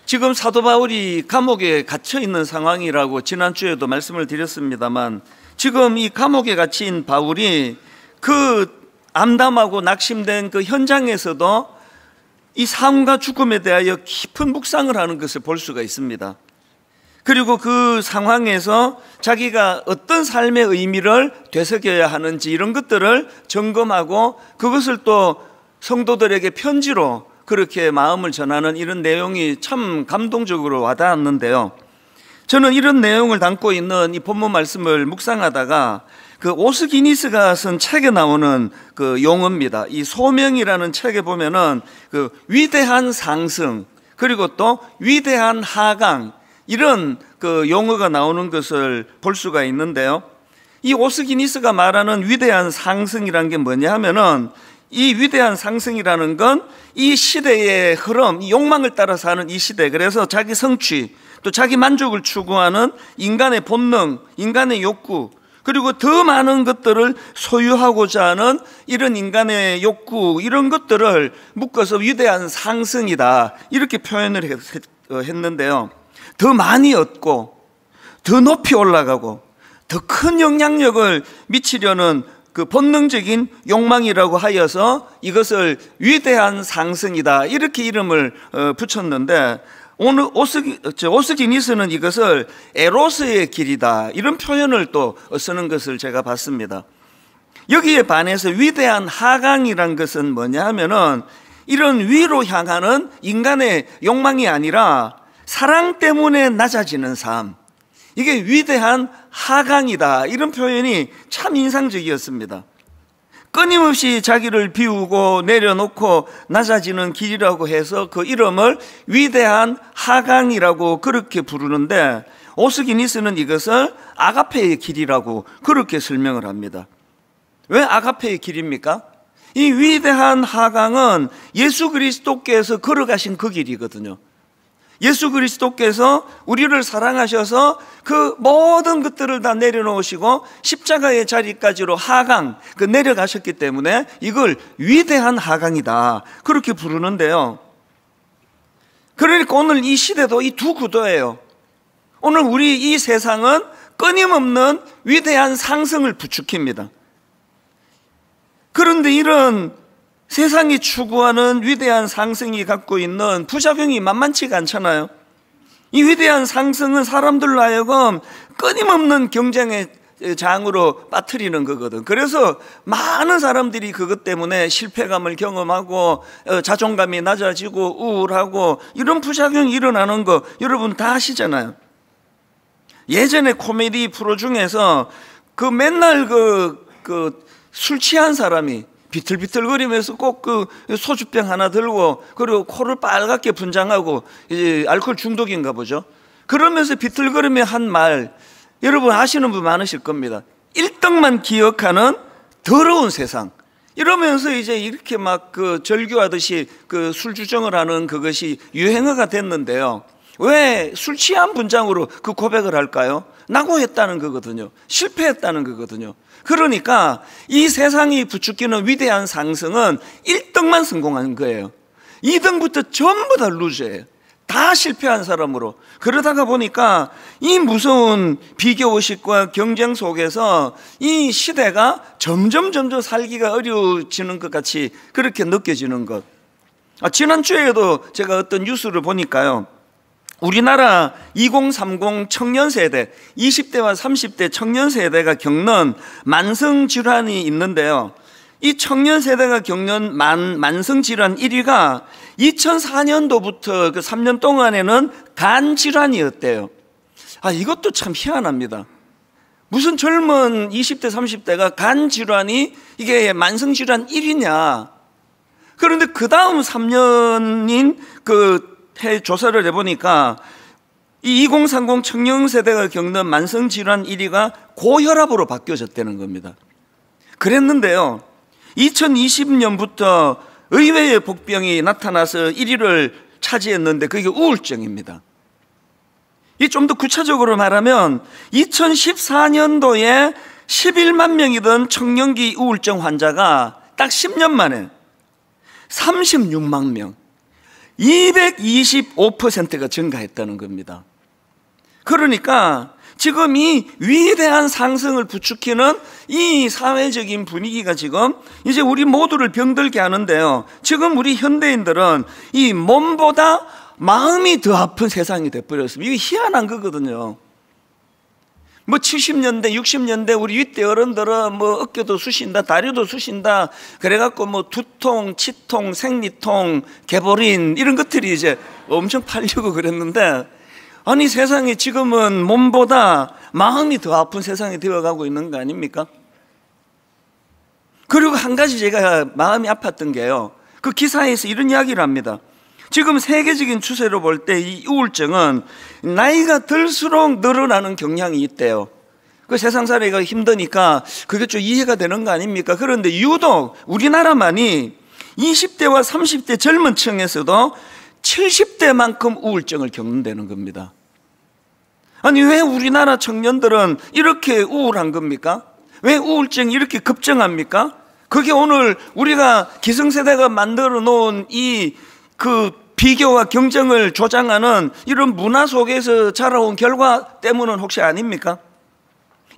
지금 사도 바울이 감옥에 갇혀 있는 상황이라고 지난주에도 말씀을 드렸습니다만, 지금 이 감옥에 갇힌 바울이 그 암담하고 낙심된 그 현장에서도 이 삶과 죽음에 대하여 깊은 묵상을 하는 것을 볼 수가 있습니다. 그리고 그 상황에서 자기가 어떤 삶의 의미를 되새겨야 하는지 이런 것들을 점검하고 그것을 또 성도들에게 편지로 그렇게 마음을 전하는 이런 내용이 참 감동적으로 와닿았는데요. 저는 이런 내용을 담고 있는 이 본문 말씀을 묵상하다가 그 오스기니스가 쓴 책에 나오는 그 용어입니다. 이 소명이라는 책에 보면은 그 위대한 상승 그리고 또 위대한 하강 이런 그 용어가 나오는 것을 볼 수가 있는데요. 이 오스기니스가 말하는 위대한 상승이라는 게 뭐냐 하면은 이 위대한 상승이라는 건 이 시대의 흐름, 이 욕망을 따라 사는 이 시대, 그래서 자기 성취, 또 자기 만족을 추구하는 인간의 본능, 인간의 욕구, 그리고 더 많은 것들을 소유하고자 하는 이런 인간의 욕구, 이런 것들을 묶어서 위대한 상승이다 이렇게 표현을 했는데요. 더 많이 얻고 더 높이 올라가고 더 큰 영향력을 미치려는 그 본능적인 욕망이라고 하여서 이것을 위대한 상승이다 이렇게 이름을 붙였는데, 오늘 오스기니스는 이것을 에로스의 길이다 이런 표현을 또 쓰는 것을 제가 봤습니다. 여기에 반해서 위대한 하강이란 것은 뭐냐 하면은 이런 위로 향하는 인간의 욕망이 아니라 사랑 때문에 낮아지는 삶, 이게 위대한 하강이다 이런 표현이 참 인상적이었습니다. 끊임없이 자기를 비우고 내려놓고 낮아지는 길이라고 해서 그 이름을 위대한 하강이라고 그렇게 부르는데, 오스기니스는 이것을 아가페의 길이라고 그렇게 설명을 합니다. 왜 아가페의 길입니까? 이 위대한 하강은 예수 그리스도께서 걸어가신 그 길이거든요. 예수 그리스도께서 우리를 사랑하셔서 그 모든 것들을 다 내려놓으시고 십자가의 자리까지로 하강, 그 내려가셨기 때문에 이걸 위대한 하강이다 그렇게 부르는데요. 그러니까 오늘 이 시대도 이 두 구도예요. 오늘 우리 이 세상은 끊임없는 위대한 상승을 부추깁니다. 그런데 이런 세상이 추구하는 위대한 상승이 갖고 있는 부작용이 만만치가 않잖아요. 이 위대한 상승은 사람들로 하여금 끊임없는 경쟁의 장으로 빠뜨리는 거거든. 그래서 많은 사람들이 그것 때문에 실패감을 경험하고 자존감이 낮아지고 우울하고 이런 부작용이 일어나는 거 여러분 다 아시잖아요. 예전에 코미디 프로 중에서 그 맨날 술 취한 사람이 비틀비틀거리면서 꼭 그 소주병 하나 들고 그리고 코를 빨갛게 분장하고 이제 알코올 중독인가 보죠. 그러면서 비틀거리며 한 말 여러분 아시는 분 많으실 겁니다. 1등만 기억하는 더러운 세상. 이러면서 이제 이렇게 막 그 절규하듯이 그 술 주정을 하는 그것이 유행어가 됐는데요. 왜 술 취한 분장으로 그 고백을 할까요? 낙오했다는 거거든요. 실패했다는 거거든요. 그러니까 이 세상이 부추기는 위대한 상승은 1등만 성공한 거예요. 2등부터 전부 다 루저예요. 다 실패한 사람으로. 그러다가 보니까 이 무서운 비교의식과 경쟁 속에서 이 시대가 점점 살기가 어려워지는 것 같이 그렇게 느껴지는 것. 지난주에도 제가 어떤 뉴스를 보니까요, 우리나라 2030 청년 세대, 20대와 30대 청년 세대가 겪는 만성 질환이 있는데요. 이 청년 세대가 겪는 만성 질환 1위가 2004년도부터 그 3년 동안에는 간 질환이었대요. 이것도 참 희한합니다. 무슨 젊은 20대, 30대가 간 질환이 이게 만성 질환 1위냐? 그런데 그 다음 3년인 해 조사를 해보니까 이 2030 청년 세대가 겪는 만성 질환 1위가 고혈압으로 바뀌어졌다는 겁니다. 그랬는데요, 2020년부터 의외의 복병이 나타나서 1위를 차지했는데 그게 우울증입니다. 이 좀 더 구체적으로 말하면 2014년도에 11만 명이던 청년기 우울증 환자가 딱 10년 만에 36만 명, 225%가 증가했다는 겁니다. 그러니까 지금 이 위대한 상승을 부추기는 이 사회적인 분위기가 지금 이제 우리 모두를 병들게 하는데요. 지금 우리 현대인들은 이 몸보다 마음이 더 아픈 세상이 돼버렸습니다. 이게 희한한 거거든요. 뭐 70년대, 60년대 우리 윗대 어른들은 뭐 어깨도 쑤신다, 다리도 쑤신다, 그래갖고 뭐 두통, 치통, 생리통, 개보린 이런 것들이 이제 엄청 팔리고 그랬는데, 아니 세상에 지금은 몸보다 마음이 더 아픈 세상이 되어가고 있는 거 아닙니까? 그리고 한 가지 제가 마음이 아팠던 게요, 그 기사에서 이런 이야기를 합니다. 지금 세계적인 추세로 볼 때 이 우울증은 나이가 들수록 늘어나는 경향이 있대요. 그 세상살이가 힘드니까 그게 좀 이해가 되는 거 아닙니까? 그런데 유독 우리나라만이 20대와 30대 젊은 층에서도 70대만큼 우울증을 겪는다는 겁니다. 아니 왜 우리나라 청년들은 이렇게 우울한 겁니까? 왜 우울증이 이렇게 급증합니까? 그게 오늘 우리가 기성세대가 만들어 놓은 그 비교와 경쟁을 조장하는 이런 문화 속에서 자라온 결과 때문은 혹시 아닙니까?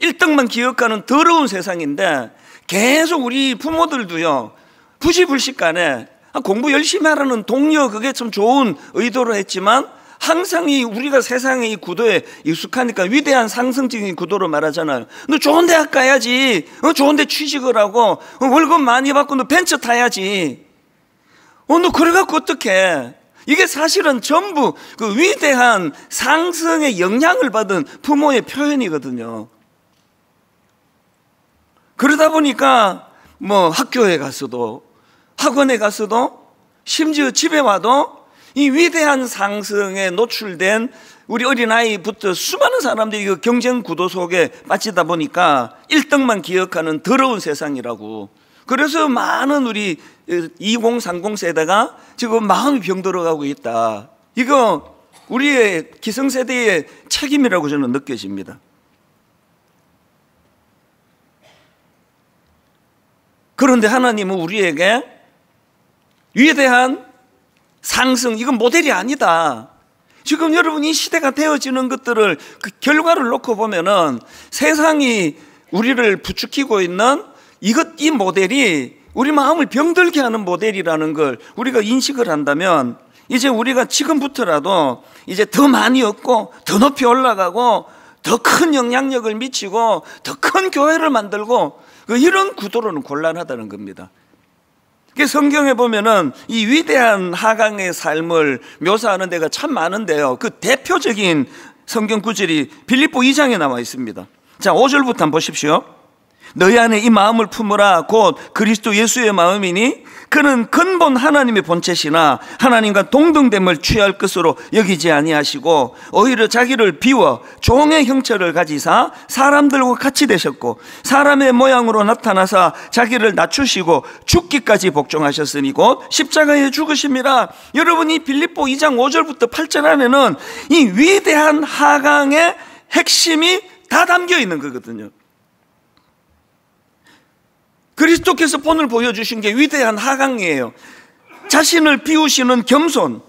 1등만 기억하는 더러운 세상인데 계속 우리 부모들도요, 부지불식간에 공부 열심히 하라는 독려, 그게 참 좋은 의도로 했지만 항상 우리가 세상의 이 구도에 익숙하니까 위대한 상승적인 구도로 말하잖아요. 너 좋은 대학 가야지, 좋은 데 취직을 하고, 월급 많이 받고 너 벤처 타야지. 너 그래갖고 어떡해. 이게 사실은 전부 그 위대한 상승의 영향을 받은 부모의 표현이거든요. 그러다 보니까 뭐 학교에 가서도, 학원에 가서도, 심지어 집에 와도 이 위대한 상승에 노출된 우리 어린아이부터 수많은 사람들이 그 경쟁 구도 속에 빠지다 보니까 1등만 기억하는 더러운 세상이라고. 그래서 많은 우리 2030 세대가 지금 마음이 병들어가고 있다. 이거 우리의 기성세대의 책임이라고 저는 느껴집니다. 그런데 하나님은 우리에게 위대한 상승, 이건 모델이 아니다. 지금 여러분 이 시대가 되어지는 것들을 그 결과를 놓고 보면은 세상이 우리를 부추기고 있는 이 모델이 우리 마음을 병들게 하는 모델이라는 걸 우리가 인식을 한다면, 이제 우리가 지금부터라도 이제 더 많이 얻고 더 높이 올라가고 더 큰 영향력을 미치고 더 큰 교회를 만들고 이런 구도로는 곤란하다는 겁니다. 성경에 보면은 이 위대한 하강의 삶을 묘사하는 데가 참 많은데요, 그 대표적인 성경 구절이 빌립보 2장에 나와 있습니다. 자, 5절부터 한번 보십시오. 너희 안에 이 마음을 품으라. 곧 그리스도 예수의 마음이니 그는 근본 하나님의 본체시나 하나님과 동등됨을 취할 것으로 여기지 아니하시고 오히려 자기를 비워 종의 형체를 가지사 사람들과 같이 되셨고 사람의 모양으로 나타나사 자기를 낮추시고 죽기까지 복종하셨으니 곧 십자가에 죽으심이라. 여러분, 이 빌립보 2장 5절부터 8절 안에는 이 위대한 하강의 핵심이 다 담겨 있는 거거든요. 그리스도께서 본을 보여주신 게 위대한 하강이에요. 자신을 비우시는 겸손,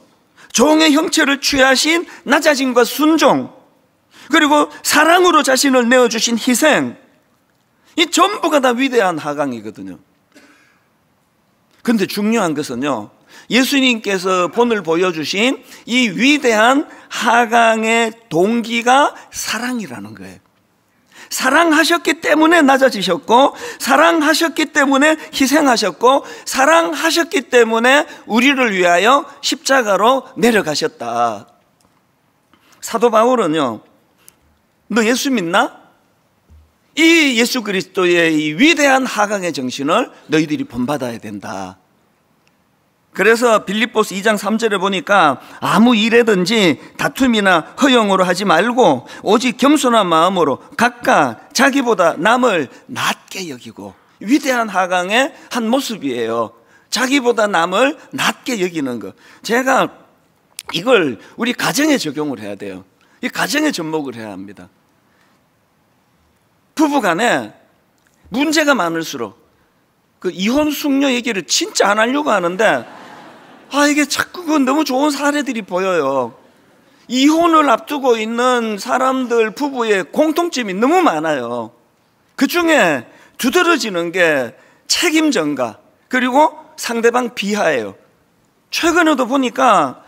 종의 형체를 취하신 낮아짐과 순종, 그리고 사랑으로 자신을 내어주신 희생, 이 전부가 다 위대한 하강이거든요. 그런데 중요한 것은요, 예수님께서 본을 보여주신 이 위대한 하강의 동기가 사랑이라는 거예요. 사랑하셨기 때문에 낮아지셨고, 사랑하셨기 때문에 희생하셨고, 사랑하셨기 때문에 우리를 위하여 십자가로 내려가셨다. 사도 바울은요, 너 예수 믿나? 이 예수 그리스도의 이 위대한 하강의 정신을 너희들이 본받아야 된다. 그래서 빌립보서 2장 3절에 보니까 아무 일에든지 다툼이나 허영으로 하지 말고 오직 겸손한 마음으로 각각 자기보다 남을 낮게 여기고, 위대한 하강의 한 모습이에요. 자기보다 남을 낮게 여기는 것. 제가 이걸 우리 가정에 적용을 해야 돼요. 이 가정에 접목을 해야 합니다. 부부간에 문제가 많을수록 그 이혼 숙녀 얘기를 진짜 안 하려고 하는데 이게 자꾸 그 너무 좋은 사례들이 보여요. 이혼을 앞두고 있는 사람들 부부의 공통점이 너무 많아요. 그 중에 두드러지는 게 책임 전가, 그리고 상대방 비하예요. 최근에도 보니까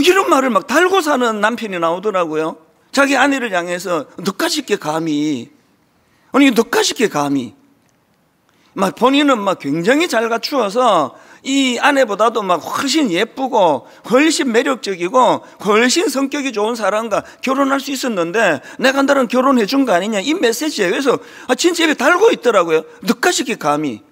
이런 말을 막 달고 사는 남편이 나오더라고요. 자기 아내를 향해서 너까짓 게 감히, 아니 너까짓 게 감히, 막 본인은 막 굉장히 잘 갖추어서 이 아내보다도 막 훨씬 예쁘고 훨씬 매력적이고 훨씬 성격이 좋은 사람과 결혼할 수 있었는데 내가 너랑 결혼해 준 거 아니냐, 이 메시지에. 그래서 진짜 입에 달고 있더라고요. 너까짓 게 감히.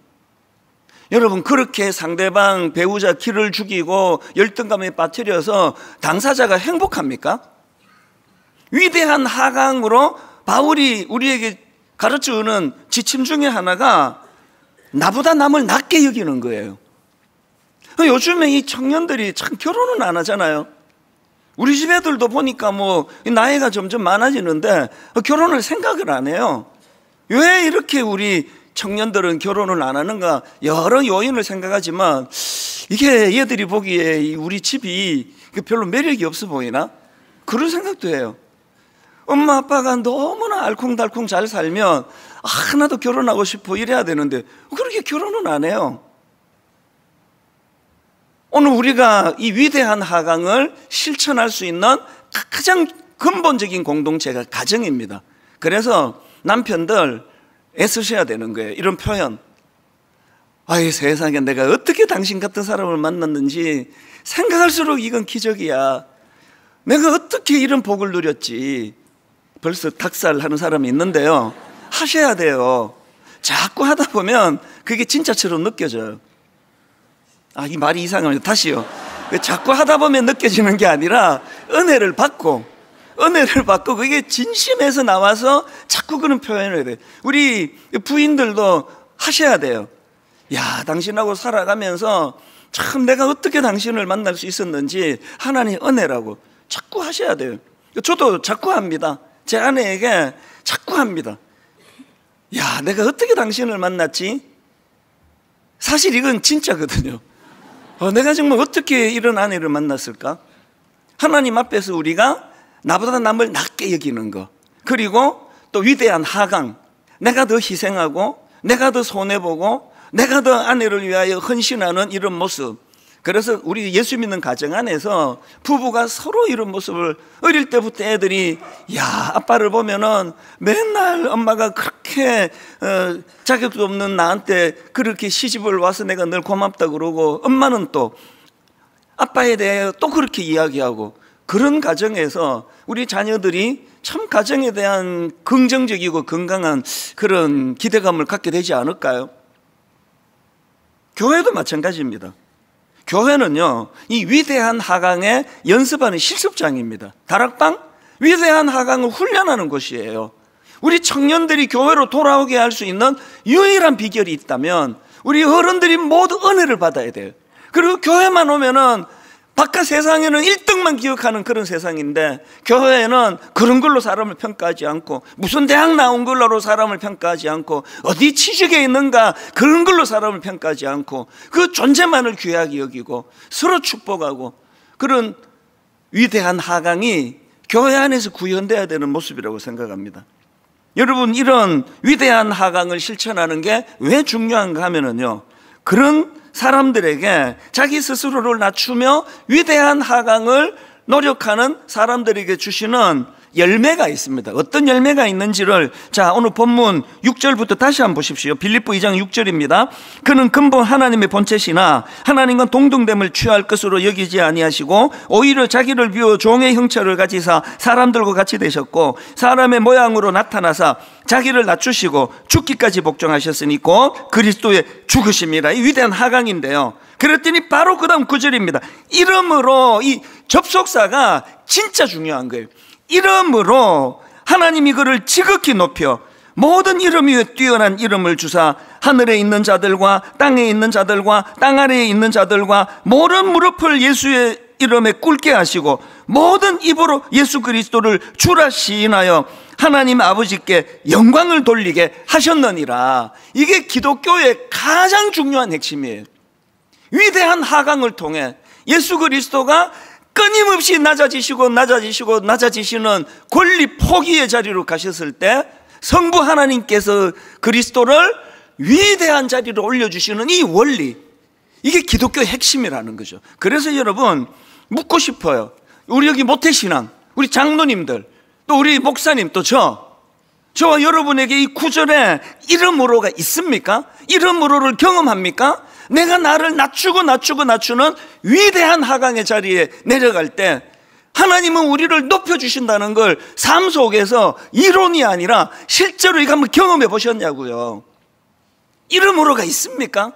여러분, 그렇게 상대방 배우자 기를 죽이고 열등감에 빠뜨려서 당사자가 행복합니까? 위대한 하강으로 바울이 우리에게 가르쳐주는 지침 중에 하나가 나보다 남을 낮게 여기는 거예요. 요즘에 이 청년들이 참 결혼은 안 하잖아요. 우리 집 애들도 보니까 뭐 나이가 점점 많아지는데 결혼을 생각을 안 해요. 왜 이렇게 우리 청년들은 결혼을 안 하는가? 여러 요인을 생각하지만 이게 얘들이 보기에 우리 집이 별로 매력이 없어 보이나? 그런 생각도 해요. 엄마 아빠가 너무나 알콩달콩 잘 살면 하나도 결혼하고 싶어 이래야 되는데 그렇게 결혼은 안 해요. 오늘 우리가 이 위대한 하강을 실천할 수 있는 가장 근본적인 공동체가 가정입니다. 그래서 남편들 애쓰셔야 되는 거예요. 이런 표현. 세상에 내가 어떻게 당신 같은 사람을 만났는지 생각할수록 이건 기적이야. 내가 어떻게 이런 복을 누렸지. 벌써 닭살하는 사람이 있는데요, 하셔야 돼요. 자꾸 하다 보면 그게 진짜처럼 느껴져요. 이 말이 이상합니다. 다시요. 자꾸 하다 보면 느껴지는 게 아니라 은혜를 받고 그게 진심에서 나와서 자꾸 그런 표현을 해야 돼요. 우리 부인들도 하셔야 돼요. 당신하고 살아가면서 참 내가 어떻게 당신을 만날 수 있었는지 하나님의 은혜라고 자꾸 하셔야 돼요. 저도 자꾸 합니다. 제 아내에게 자꾸 합니다. 내가 어떻게 당신을 만났지? 사실 이건 진짜거든요. 내가 정말 어떻게 이런 아내를 만났을까? 하나님 앞에서 우리가 나보다 남을 낮게 여기는 거, 그리고 또 위대한 하강, 내가 더 희생하고 내가 더 손해보고 내가 더 아내를 위하여 헌신하는 이런 모습. 그래서 우리 예수 믿는 가정 안에서 부부가 서로 이런 모습을, 어릴 때부터 애들이 아빠를 보면은 맨날 엄마가 그렇게 자격도 없는 나한테 그렇게 시집을 와서 내가 늘 고맙다 그러고, 엄마는 또 아빠에 대해 또 그렇게 이야기하고, 그런 가정에서 우리 자녀들이 참 가정에 대한 긍정적이고 건강한 그런 기대감을 갖게 되지 않을까요? 교회도 마찬가지입니다. 교회는요, 이 위대한 하강에 연습하는 실습장입니다. 다락방? 위대한 하강을 훈련하는 곳이에요. 우리 청년들이 교회로 돌아오게 할 수 있는 유일한 비결이 있다면 우리 어른들이 모두 은혜를 받아야 돼요. 그리고 교회만 오면은 바깥 세상에는 1등만 기억하는 그런 세상인데, 교회에는 그런 걸로 사람을 평가하지 않고, 무슨 대학 나온 걸로 사람을 평가하지 않고, 어디 취직에 있는가 그런 걸로 사람을 평가하지 않고, 그 존재만을 귀하게 여기고 서로 축복하고, 그런 위대한 하강이 교회 안에서 구현돼야 되는 모습이라고 생각합니다. 여러분, 이런 위대한 하강을 실천하는 게 왜 중요한가 하면은요, 그런 사람들에게 자기 스스로를 낮추며 위대한 하강을 노력하는 사람들에게 주시는 열매가 있습니다. 어떤 열매가 있는지를 오늘 본문 6절부터 다시 한번 보십시오. 빌립보 2장 6절입니다. 그는 근본 하나님의 본체시나 하나님과 동등됨을 취할 것으로 여기지 아니하시고 오히려 자기를 비워 종의 형체를 가지사 사람들과 같이 되셨고 사람의 모양으로 나타나사 자기를 낮추시고 죽기까지 복종하셨으니 곧 그리스도의 죽으심이라. 이 위대한 하강인데요, 그랬더니 바로 그 다음 9절입니다. 이름으로, 이 접속사가 진짜 중요한 거예요. 이름으로 하나님이 그를 지극히 높여 모든 이름 위에 뛰어난 이름을 주사 하늘에 있는 자들과 땅에 있는 자들과 땅 아래에 있는 자들과 모든 무릎을 예수의 이름에 꿇게 하시고 모든 입으로 예수 그리스도를 주라 시인하여 하나님 아버지께 영광을 돌리게 하셨느니라. 이게 기독교의 가장 중요한 핵심이에요. 위대한 하강을 통해 예수 그리스도가 끊임없이 낮아지시는 권리 포기의 자리로 가셨을 때 성부 하나님께서 그리스도를 위대한 자리로 올려주시는 이 원리, 이게 기독교의 핵심이라는 거죠. 그래서 여러분 묻고 싶어요. 우리 여기 모태신앙, 우리 장로님들, 또 우리 목사님, 또 저와 여러분에게 이 구절에 이름으로가 있습니까? 이름으로를 경험합니까? 내가 나를 낮추는 위대한 하강의 자리에 내려갈 때 하나님은 우리를 높여주신다는 걸 삶 속에서 이론이 아니라 실제로 이거 한번 경험해 보셨냐고요. 이름으로가 있습니까?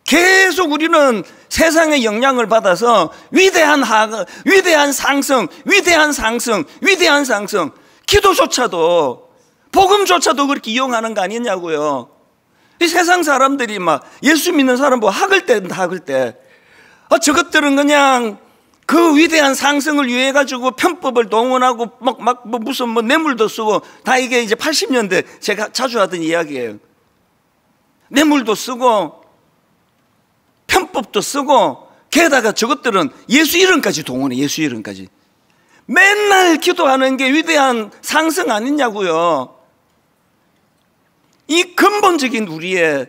계속 우리는 세상의 영향을 받아서 위대한 하강, 위대한 상승, 기도조차도, 복음조차도 그렇게 이용하는 거 아니냐고요. 이 세상 사람들이 막 예수 믿는 사람 뭐 학을 때 저것들은 그냥 그 위대한 상승을 위해 가지고 편법을 동원하고 무슨 뇌물도 쓰고, 다 이게 이제 80년대 제가 자주 하던 이야기예요. 뇌물도 쓰고 편법도 쓰고, 게다가 저것들은 예수 이름까지 동원해. 예수 이름까지 맨날 기도하는 게 위대한 상승 아니냐고요. 이 근본적인 우리의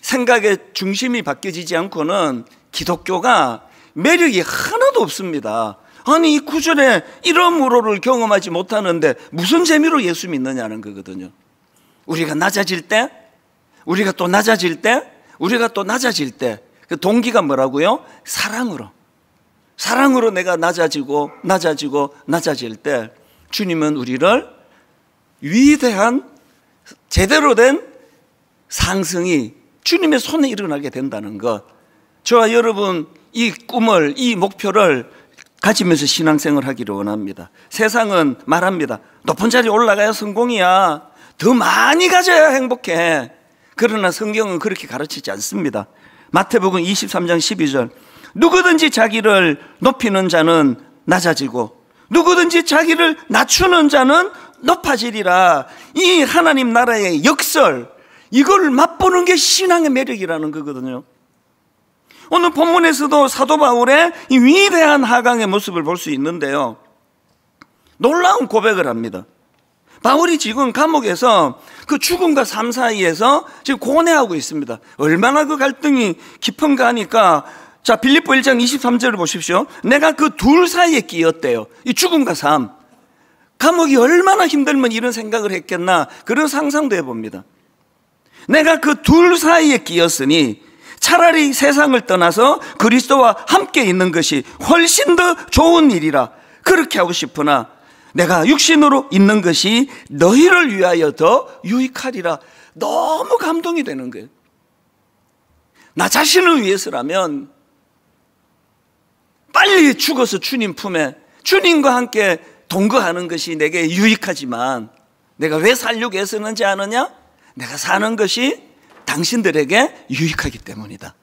생각의 중심이 바뀌어지지 않고는 기독교가 매력이 하나도 없습니다. 아니, 이 구절에 이러므로를 경험하지 못하는데 무슨 재미로 예수 믿느냐는 거거든요. 우리가 낮아질 때, 우리가 또 낮아질 때, 그 동기가 뭐라고요? 사랑으로 내가 낮아질 때 주님은 우리를 위대한 제대로 된 상승이 주님의 손에 일어나게 된다는 것, 저와 여러분 이 꿈을, 이 목표를 가지면서 신앙생활을 하기를 원합니다. 세상은 말합니다. 높은 자리에 올라가야 성공이야. 더 많이 가져야 행복해. 그러나 성경은 그렇게 가르치지 않습니다. 마태복음 23장 12절, 누구든지 자기를 높이는 자는 낮아지고 누구든지 자기를 낮추는 자는 높아지리라. 이 하나님 나라의 역설, 이걸 맛보는 게 신앙의 매력이라는 거거든요. 오늘 본문에서도 사도 바울의 이 위대한 하강의 모습을 볼 수 있는데요, 놀라운 고백을 합니다. 바울이 지금 감옥에서 그 죽음과 삶 사이에서 지금 고뇌하고 있습니다. 얼마나 그 갈등이 깊은가 하니까, 자, 빌립보 1장 23절을 보십시오. 내가 그 둘 사이에 끼었대요. 이 죽음과 삶, 감옥이 얼마나 힘들면 이런 생각을 했겠나, 그런 상상도 해봅니다. 내가 그 둘 사이에 끼었으니 차라리 세상을 떠나서 그리스도와 함께 있는 것이 훨씬 더 좋은 일이라 그렇게 하고 싶으나 내가 육신으로 있는 것이 너희를 위하여 더 유익하리라. 너무 감동이 되는 거예요. 나 자신을 위해서라면 빨리 죽어서 주님 품에, 주님과 함께 동거하는 것이 내게 유익하지만, 내가 왜 살려고 애쓰는지 아느냐? 내가 사는 것이 당신들에게 유익하기 때문이다.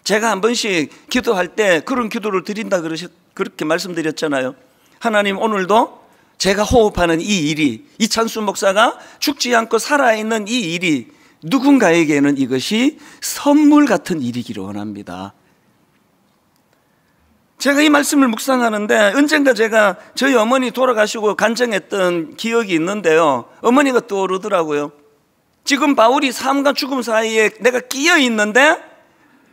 제가 한 번씩 기도할 때 그런 기도를 드린다 그렇게 말씀드렸잖아요. 하나님, 오늘도 제가 호흡하는 이 일이, 이찬수 목사가 죽지 않고 살아있는 이 일이 누군가에게는 이것이 선물 같은 일이기를 원합니다. 제가 이 말씀을 묵상하는데 언젠가 제가 저희 어머니 돌아가시고 간증했던 기억이 있는데요, 어머니가 떠오르더라고요. 지금 바울이 삶과 죽음 사이에 내가 끼어 있는데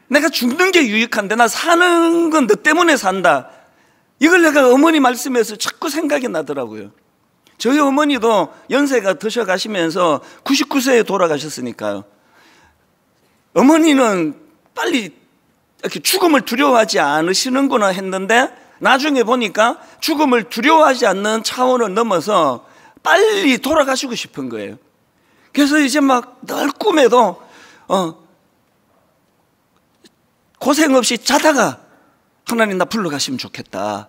내가 죽는 게 유익한데 나 사는 건 너 때문에 산다, 이걸 내가 어머니 말씀에서 자꾸 생각이 나더라고요. 저희 어머니도 연세가 드셔가시면서 99세에 돌아가셨으니까요. 어머니는 빨리 이렇게 죽음을 두려워하지 않으시는구나 했는데, 나중에 보니까 죽음을 두려워하지 않는 차원을 넘어서 빨리 돌아가시고 싶은 거예요. 그래서 이제 막 늘 꿈에도 고생 없이 자다가 하나님 나 불러가시면 좋겠다.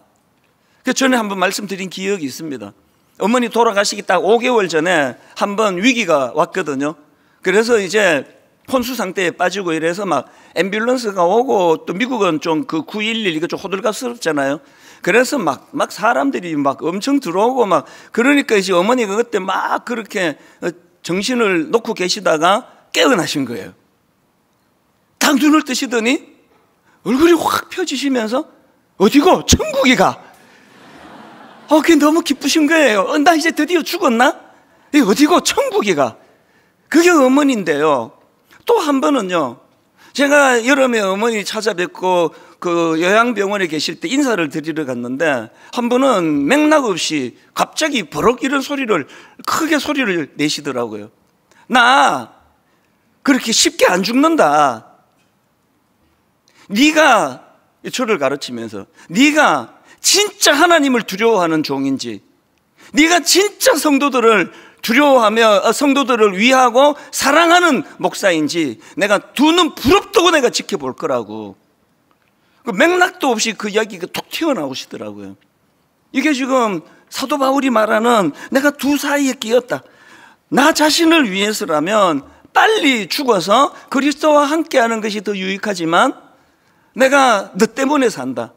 그래서 전에 한번 말씀드린 기억이 있습니다. 어머니 돌아가시기 딱 5개월 전에 한번 위기가 왔거든요. 그래서 이제 혼수 상태에 빠지고 이래서 막 앰뷸런스가 오고, 또 미국은 좀 그 911 이거 좀 호들갑스럽잖아요. 그래서 막 사람들이 막 엄청 들어오고 막, 그러니까 이제 어머니가 그때 막 그렇게 정신을 놓고 계시다가 깨어나신 거예요. 딱 눈을 뜨시더니 얼굴이 확 펴지시면서 어디고? 천국이가. 그게 너무 기쁘신 거예요. 나 이제 드디어 죽었나? 어디고? 천국이가. 그게 어머니인데요. 또 한 번은요, 제가 여름에 어머니 찾아뵙고 그 요양병원에 계실 때 인사를 드리러 갔는데, 한 분은 맥락 없이 갑자기 버럭 이런 소리를, 크게 소리를 내시더라고요. 나 그렇게 쉽게 안 죽는다. 네가, 저를 가르치면서, 네가 진짜 하나님을 두려워하는 종인지, 네가 진짜 성도들을 두려워하며 성도들을 위하고 사랑하는 목사인지 내가 두 눈 부릅뜨고 내가 지켜볼 거라고. 그 맥락도 없이 그 이야기가 툭 튀어나오시더라고요. 이게 지금 사도 바울이 말하는 내가 두 사이에 끼었다. 나 자신을 위해서라면 빨리 죽어서 그리스도와 함께하는 것이 더 유익하지만 내가 너 때문에 산다.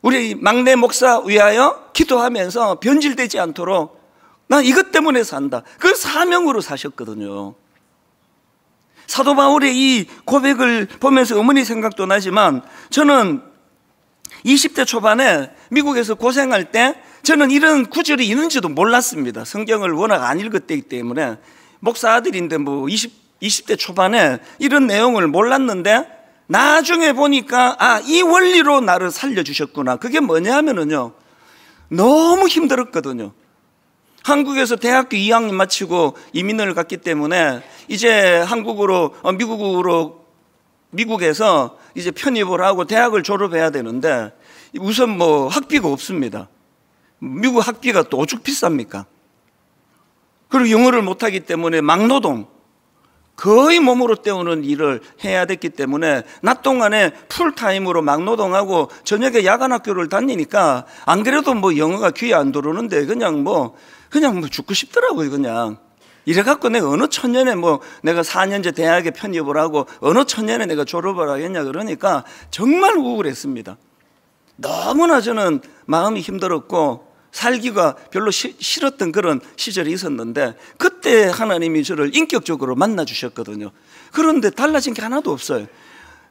우리 막내 목사 위하여 기도하면서 변질되지 않도록 나 이것 때문에 산다. 그 사명으로 사셨거든요. 사도 바울의 이 고백을 보면서 어머니 생각도 나지만, 저는 20대 초반에 미국에서 고생할 때 저는 이런 구절이 있는지도 몰랐습니다. 성경을 워낙 안 읽었기 때문에. 목사 아들인데 뭐 20대 초반에 이런 내용을 몰랐는데, 나중에 보니까 이 원리로 나를 살려주셨구나. 그게 뭐냐 하면은요, 너무 힘들었거든요. 한국에서 대학교 2학년 마치고 이민을 갔기 때문에 이제 미국에서 이제 편입을 하고 대학을 졸업해야 되는데, 우선 뭐 학비가 없습니다. 미국 학비가 또 오죽 비쌉니까? 그리고 영어를 못하기 때문에 막노동, 거의 몸으로 때우는 일을 해야 됐기 때문에 낮 동안에 풀타임으로 막노동하고 저녁에 야간 학교를 다니니까 안 그래도 뭐 영어가 귀에 안 들어오는데 그냥 뭐 죽고 싶더라고요. 그냥 이래갖고 내가 어느 천년에 내가 4년제 대학에 편입을 하고 어느 천년에 내가 졸업을 하겠냐 그러니까 정말 우울했습니다. 너무나 저는 마음이 힘들었고 살기가 별로 싫었던 그런 시절이 있었는데, 그때 하나님이 저를 인격적으로 만나 주셨거든요. 그런데 달라진 게 하나도 없어요.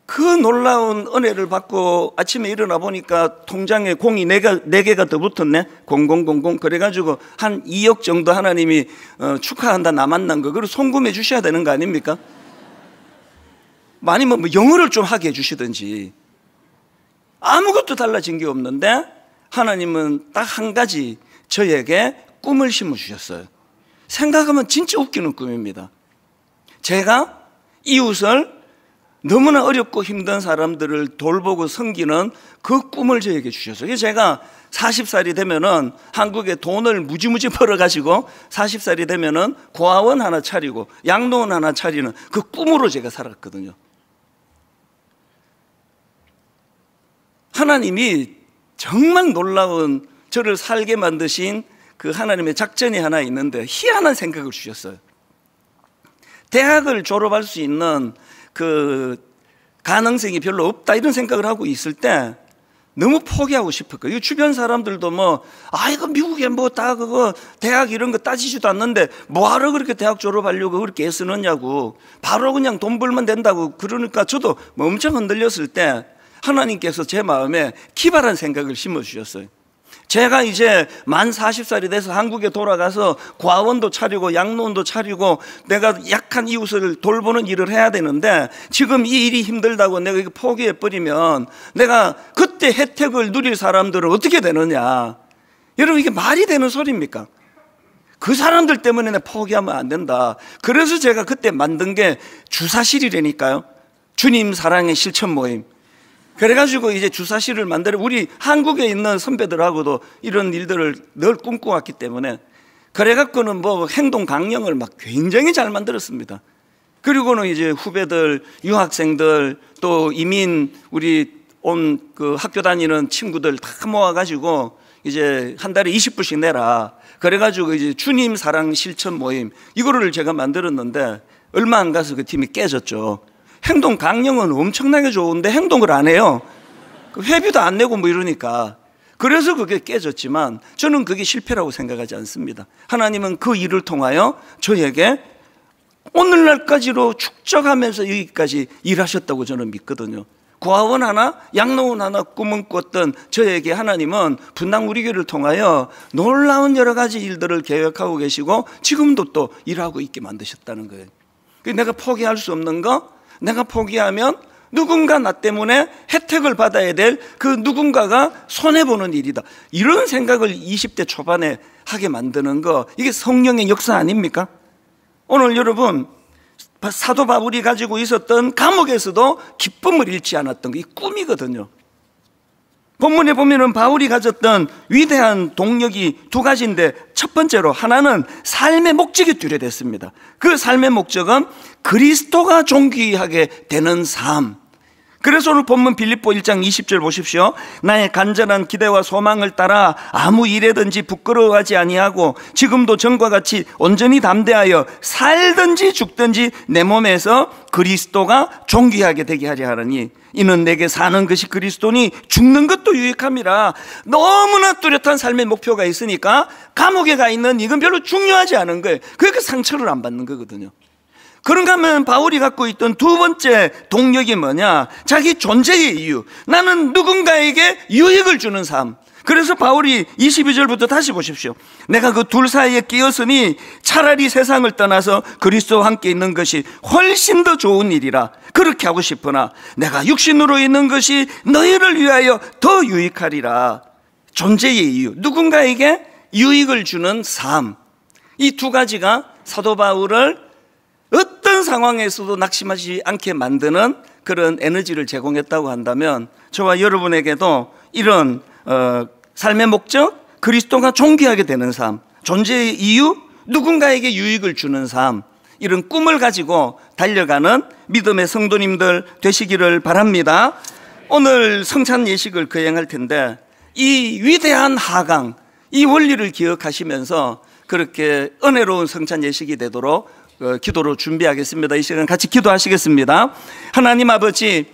그 놀라운 은혜를 받고 아침에 일어나 보니까 통장에 공이 4개가 더 붙었네. 0000. 그래가지고 한 2억 정도 하나님이 축하한다 나 만난 거, 그리고 송금해 주셔야 되는 거 아닙니까? 아니면 뭐 영어를 좀 하게 해주시든지. 아무것도 달라진 게 없는데 하나님은 딱 한 가지 저에게 꿈을 심어주셨어요. 생각하면 진짜 웃기는 꿈입니다. 제가 이웃을, 너무나 어렵고 힘든 사람들을 돌보고 섬기는 그 꿈을 저에게 주셨어요. 제가 40살이 되면은 한국에 돈을 무지무지 벌어가지고 40살이 되면은 고아원 하나 차리고 양로원 하나 차리는 그 꿈으로 제가 살았거든요. 하나님이 정말 놀라운 저를 살게 만드신 그 하나님의 작전이 하나 있는데, 희한한 생각을 주셨어요. 대학을 졸업할 수 있는 그 가능성이 별로 없다 이런 생각을 하고 있을 때 너무 포기하고 싶었거든요. 주변 사람들도 이거 미국에 다 그거 대학 이런 거 따지지도 않는데 뭐하러 그렇게 대학 졸업하려고 그렇게 애쓰느냐고, 바로 그냥 돈 벌면 된다고 그러니까 저도 엄청 흔들렸을 때 하나님께서 제 마음에 기발한 생각을 심어주셨어요. 제가 이제 만 40살이 돼서 한국에 돌아가서 고아원도 차리고 양로원도 차리고 내가 약한 이웃을 돌보는 일을 해야 되는데, 지금 이 일이 힘들다고 내가 이거 포기해버리면 내가 그때 혜택을 누릴 사람들은 어떻게 되느냐. 여러분, 이게 말이 되는 소리입니까? 그 사람들 때문에 내가 포기하면 안 된다. 그래서 제가 그때 만든 게 주사실이라니까요. 주님 사랑의 실천 모임. 그래가지고 이제 주사실을 만들어 우리 한국에 있는 선배들하고도 이런 일들을 늘 꿈꿔왔기 때문에, 그래갖고는 행동 강령을 굉장히 잘 만들었습니다. 그리고는 이제 후배들, 유학생들, 또 이민 우리 온 그 학교 다니는 친구들 다 모아가지고 이제 한 달에 20불씩 내라. 그래가지고 이제 주님 사랑 실천 모임 이거를 제가 만들었는데, 얼마 안 가서 그 팀이 깨졌죠. 행동 강령은 엄청나게 좋은데 행동을 안 해요. 회비도 안 내고 이러니까. 그래서 그게 깨졌지만 저는 그게 실패라고 생각하지 않습니다. 하나님은 그 일을 통하여 저에게 오늘날까지로 축적하면서 여기까지 일하셨다고 저는 믿거든요. 고아원 하나, 양로원 하나 꿈은 꿨던 저에게 하나님은 분당 우리 교회를 통하여 놀라운 여러 가지 일들을 계획하고 계시고 지금도 또 일하고 있게 만드셨다는 거예요. 내가 포기할 수 없는 거, 내가 포기하면 누군가 나 때문에 혜택을 받아야 될 그 누군가가 손해보는 일이다. 이런 생각을 20대 초반에 하게 만드는 거, 이게 성령의 역사 아닙니까? 오늘 여러분, 사도 바울이 가지고 있었던 감옥에서도 기쁨을 잃지 않았던 게 이 꿈이거든요. 본문에 보면은 바울이 가졌던 위대한 동력이 두 가지인데, 첫 번째로 하나는 삶의 목적이 뚜렷했습니다. 그 삶의 목적은 그리스도가 존귀하게 되는 삶. 그래서 오늘 본문 빌립보 1장 20절 보십시오. 나의 간절한 기대와 소망을 따라 아무 일에든지 부끄러워하지 아니하고 지금도 전과 같이 온전히 담대하여 살든지 죽든지 내 몸에서 그리스도가 존귀하게 되게 하려 하느니 이는 내게 사는 것이 그리스도니 죽는 것도 유익함이라. 너무나 뚜렷한 삶의 목표가 있으니까 감옥에 가 있는 이건 별로 중요하지 않은 거예요. 그러니까 상처를 안 받는 거거든요. 그런가 하면 바울이 갖고 있던 두 번째 동력이 뭐냐? 자기 존재의 이유. 나는 누군가에게 유익을 주는 삶. 그래서 바울이 22절부터 다시 보십시오. 내가 그 둘 사이에 끼었으니 차라리 세상을 떠나서 그리스도와 함께 있는 것이 훨씬 더 좋은 일이라. 그렇게 하고 싶으나 내가 육신으로 있는 것이 너희를 위하여 더 유익하리라. 존재의 이유. 누군가에게 유익을 주는 삶. 이 두 가지가 사도 바울을 어떤 상황에서도 낙심하지 않게 만드는 그런 에너지를 제공했다고 한다면 저와 여러분에게도 이런 삶의 목적, 그리스도가 존귀하게 되는 삶, 존재의 이유, 누군가에게 유익을 주는 삶, 이런 꿈을 가지고 달려가는 믿음의 성도님들 되시기를 바랍니다. 오늘 성찬 예식을 거행할 텐데 이 위대한 하강, 이 원리를 기억하시면서 그렇게 은혜로운 성찬 예식이 되도록 기도로 준비하겠습니다. 이 시간 같이 기도하시겠습니다. 하나님 아버지,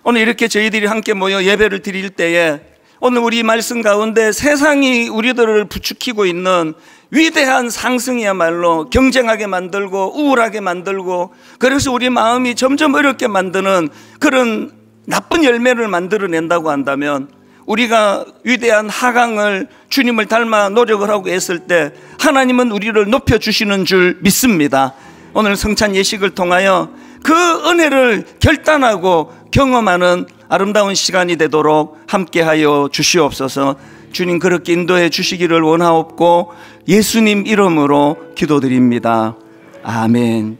오늘 이렇게 저희들이 함께 모여 예배를 드릴 때에 오늘 우리 말씀 가운데 세상이 우리들을 부추기고 있는 위대한 상승이야말로 경쟁하게 만들고 우울하게 만들고, 그래서 우리 마음이 점점 어렵게 만드는 그런 나쁜 열매를 만들어낸다고 한다면, 우리가 위대한 하강을 주님을 닮아 노력을 하고 했을 때 하나님은 우리를 높여주시는 줄 믿습니다. 오늘 성찬 예식을 통하여 그 은혜를 결단하고 경험하는 아름다운 시간이 되도록 함께하여 주시옵소서. 주님 그렇게 인도해 주시기를 원하옵고 예수님 이름으로 기도드립니다. 아멘.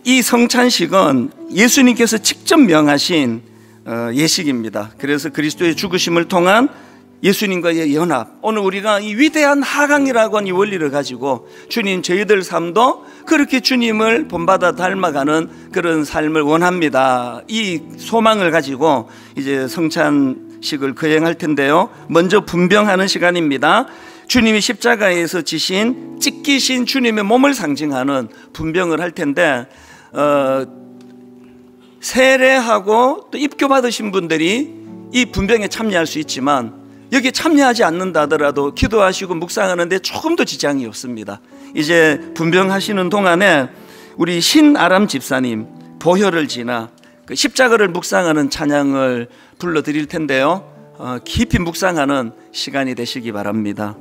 이 성찬식은 예수님께서 직접 명하신 예식입니다. 그래서 그리스도의 죽으심을 통한 예수님과의 연합, 오늘 우리가 이 위대한 하강이라고 하는 이 원리를 가지고 주님 저희들 삶도 그렇게 주님을 본받아 닮아가는 그런 삶을 원합니다. 이 소망을 가지고 이제 성찬식을 거행할 텐데요, 먼저 분병하는 시간입니다. 주님이 십자가에서 지신 찢기신 주님의 몸을 상징하는 분병을 할 텐데, 세례하고 또 입교받으신 분들이 이 분병에 참여할 수 있지만 여기 참여하지 않는다 하더라도 기도하시고 묵상하는데 조금 더 지장이 없습니다. 이제 분병하시는 동안에 우리 신아람 집사님 보혈을 지나 그 십자가를 묵상하는 찬양을 불러드릴 텐데요, 깊이 묵상하는 시간이 되시기 바랍니다.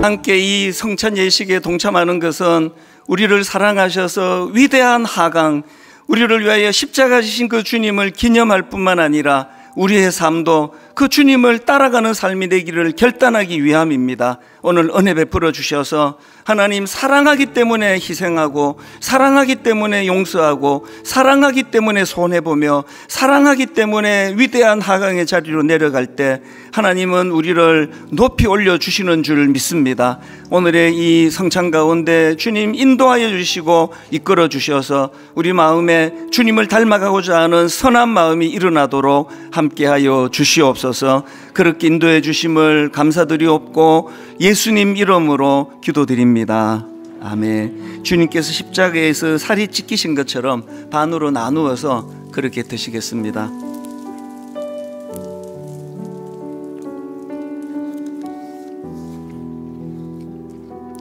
함께 이 성찬 예식에 동참하는 것은 우리를 사랑하셔서 위대한 하강, 우리를 위하여 십자가 지신 그 주님을 기념할 뿐만 아니라 우리의 삶도 그 주님을 따라가는 삶이 되기를 결단하기 위함입니다. 오늘 은혜 베풀어 주셔서 하나님 사랑하기 때문에 희생하고, 사랑하기 때문에 용서하고, 사랑하기 때문에 손해보며, 사랑하기 때문에 위대한 하강의 자리로 내려갈 때 하나님은 우리를 높이 올려주시는 줄 믿습니다. 오늘의 이 성찬 가운데 주님 인도하여 주시고 이끌어 주셔서 우리 마음에 주님을 닮아가고자 하는 선한 마음이 일어나도록 함께하여 주시옵소서. 그렇게 인도해 주심을 감사드리옵고 예수님 이름으로 기도드립니다. 아멘. 주님께서 십자가에서 살이 찢기신 것처럼 반으로 나누어서 그렇게 드시겠습니다.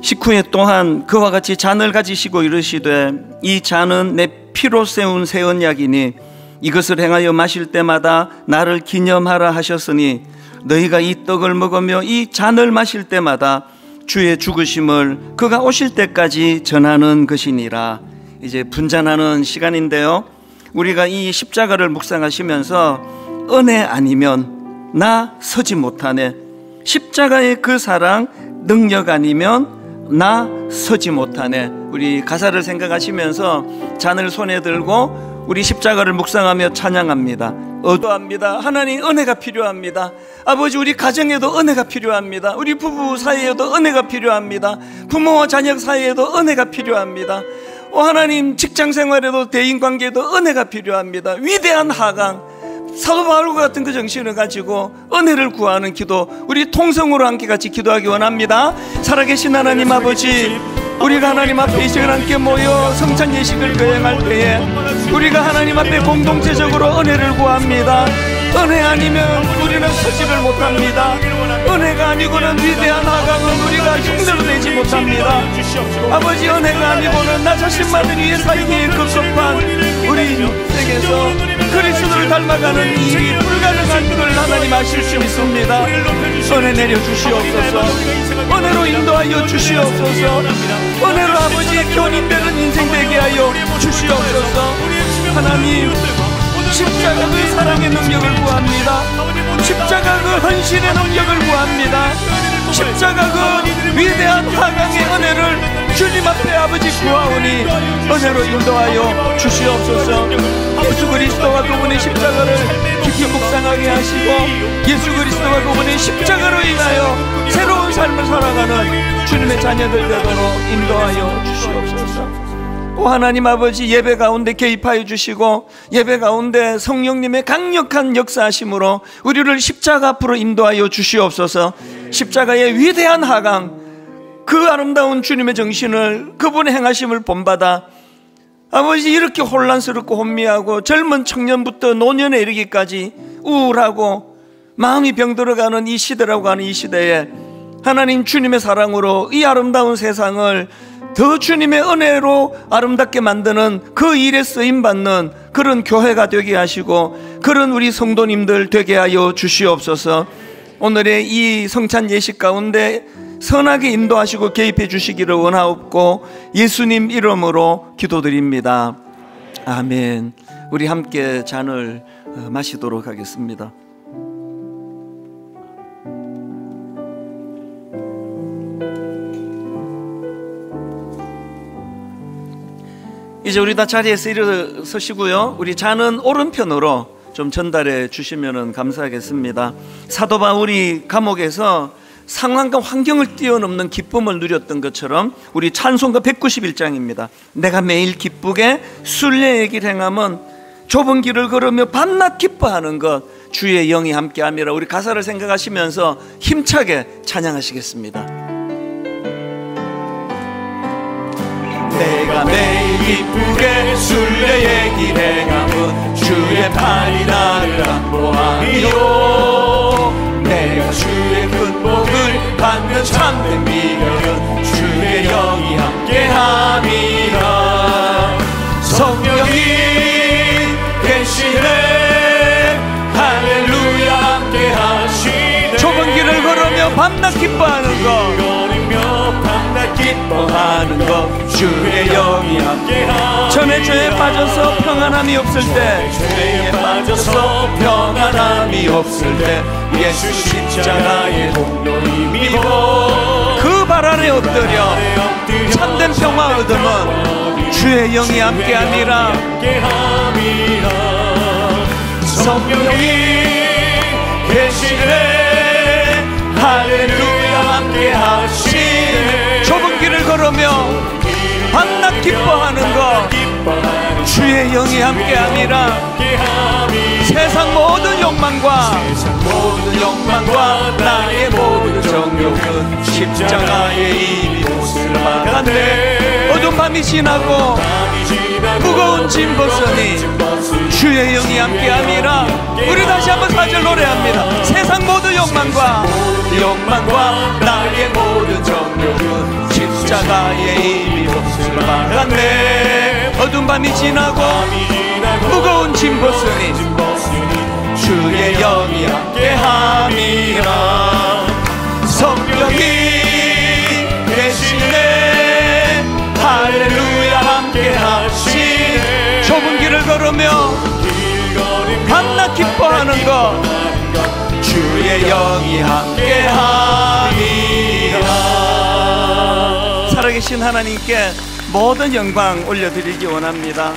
식후에 또한 그와 같이 잔을 가지시고 이르시되 이 잔은 내 피로 세운 새 언약이니 이것을 행하여 마실 때마다 나를 기념하라 하셨으니 너희가 이 떡을 먹으며 이 잔을 마실 때마다 주의 죽으심을 그가 오실 때까지 전하는 것이니라. 이제 분잔하는 시간인데요, 우리가 이 십자가를 묵상하시면서 은혜 아니면 나 서지 못하네, 십자가의 그 사랑 능력 아니면 나 서지 못하네. 우리 가사를 생각하시면서 잔을 손에 들고 우리 십자가를 묵상하며 찬양합니다. 어도합니다. 하나님 은혜가 필요합니다. 아버지, 우리 가정에도 은혜가 필요합니다. 우리 부부 사이에도 은혜가 필요합니다. 부모와 자녀 사이에도 은혜가 필요합니다. 하나님, 직장생활에도 대인관계에도 은혜가 필요합니다. 위대한 하강, 사도 바울과 같은 그 정신을 가지고 은혜를 구하는 기도, 우리 통성으로 함께같이 기도하기 원합니다. 살아계신 하나님 아버지, 우리가 하나님 앞에 이 시간 함께 모여 성찬 예식을 거행할 때에 우리가 하나님 앞에 공동체적으로 은혜를 구합니다. 은혜 아니면 우리는 서지를 못합니다. 은혜가 아니고는 위대한 하강은 우리가 흉내로 내지 못합니다. 아버지, 은혜가 아니고는 나 자신만을 위해 살기에 급급한 우리 인생에서 그리스도를 닮아가는 일이 불가능한 걸 하나님 아실 수 있습니다. 은혜 내려주시옵소서. 은혜로 인도하여 주시옵소서. 은혜로 아버지의 견인되는 인생 되게 하여 주시옵소서. 하나님, 십자가 그 사랑의 능력을 구합니다. 십자가 그 헌신의 능력을 구합니다. 십자가 그 위대한 하강의 은혜를 주님 앞에 아버지 구하오니 은혜로 인도하여 주시옵소서. 예수 그리스도와 그분의 십자가를 깊이 묵상하게 하시고 예수 그리스도와 그분의 십자가로 인하여 새로운 삶을 살아가는 주님의 자녀들 되도록 인도하여 주시옵소서. 하나님 아버지, 예배 가운데 개입하여 주시고 예배 가운데 성령님의 강력한 역사하심으로 우리를 십자가 앞으로 인도하여 주시옵소서. 십자가의 위대한 하강, 그 아름다운 주님의 정신을, 그분의 행하심을 본받아 아버지, 이렇게 혼란스럽고 혼미하고 젊은 청년부터 노년에 이르기까지 우울하고 마음이 병들어가는 이 시대라고 하는 이 시대에 하나님 주님의 사랑으로 이 아름다운 세상을 더 주님의 은혜로 아름답게 만드는 그 일에 쓰임받는 그런 교회가 되게 하시고 그런 우리 성도님들 되게 하여 주시옵소서. 오늘의 이 성찬 예식 가운데 선하게 인도하시고 개입해 주시기를 원하옵고 예수님 이름으로 기도드립니다. 아멘. 우리 함께 잔을 마시도록 하겠습니다. 이제 우리 다 자리에서 일어서시고요, 우리 잔은 오른편으로 좀 전달해 주시면 감사하겠습니다. 사도 바울이 감옥에서 상황과 환경을 뛰어넘는 기쁨을 누렸던 것처럼 우리 찬송가 191장입니다. 내가 매일 기쁘게 순례의 길 행함은 좁은 길을 걸으며 밤낮 기뻐하는 것 주의 영이 함께함이라. 우리 가사를 생각하시면서 힘차게 찬양하시겠습니다. 내가 매일 기쁘게 순례의 길 행함은 주의 팔이 나를 안보하리요. 내가 주의 큰 복을 받는 참된 비결은 주의 영이 함께함이라. 성령이 계시네 할렐루야 함께하시네. 좁은 길을 걸으며 밤낮 기뻐하는 것, 기뻐하는 것 주의 영이 함께하니. 전에 죄에 빠져서 평안함이 없을 때, 죄에 빠져서 평안함이 없을 때 예수 십자가의 동료이 믿고 그 발 아래 엎드려 참된 평화 얻음은 주의 영이 함께함이라. 성령이 계시네 할렐루야 함께하시네. 좁은 길을 걸으며 밤낮 기뻐하는 것 주의 영이 함께함이라. 세상 모든 욕망과 나의 모든 정욕은 십자가에 이미 못을 박았네. 어두운 밤이 지나고 무거운 짐 벗으니 주의 영이 함께함이라. 우리 다시 한번 4절 노래합니다. 세상 모든 욕망과 나의 모든 정욕은 십자가에 이미 몫을 박았네. 어두운 밤이 지나고 무거운 짐 벗으니 주의 영이 함께함이라. 성령이 계시네. 할렐루야 함께하시네. 좁은 길을 걸으며 밤낮 기뻐하는 것 주의 영이 함께함이라. 살아계신 하나님께 모든 영광 올려드리기 원합니다.